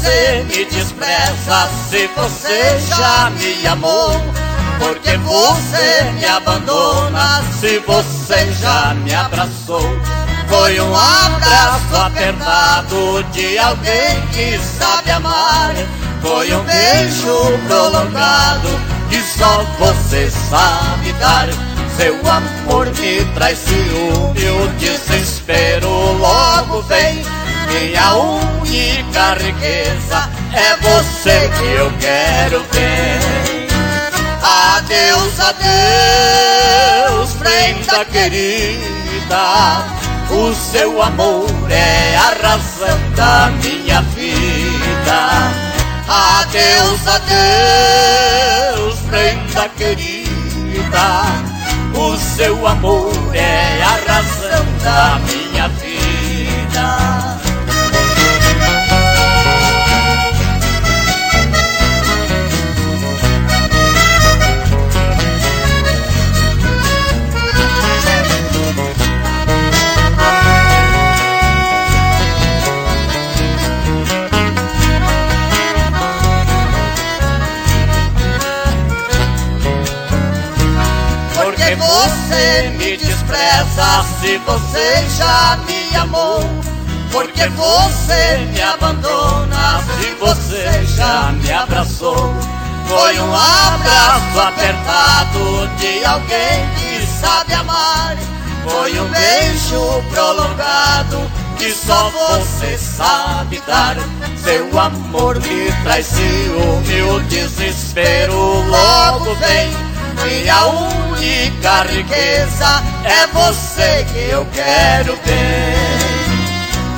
você me despreza, se você já me amou? Porque você me abandona, se você já me abraçou? Foi um abraço apertado de alguém que sabe amar. Foi um beijo prolongado que só você sabe dar. Seu amor me traz ciúme, o desespero logo vem. Minha única riqueza é você que eu quero ver. Adeus, adeus, prenda querida, o seu amor é a razão da minha vida. Adeus, adeus, prenda querida, o seu amor é a razão da minha vida. Porque você me despreza, se você já me amou? Porque você me abandona, se você já me abraçou? Foi um abraço apertado de alguém que sabe amar. Foi um beijo prolongado que só você sabe dar. Seu amor me traz ciúme, o desespero logo vem. Minha única riqueza é você que eu quero ver.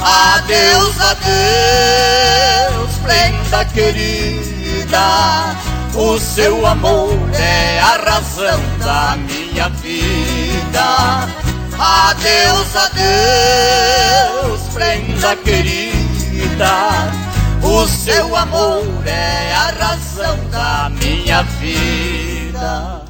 Adeus, adeus, prenda querida, o seu amor é a razão da minha vida. Adeus, adeus, prenda querida, o seu amor é a razão da minha vida.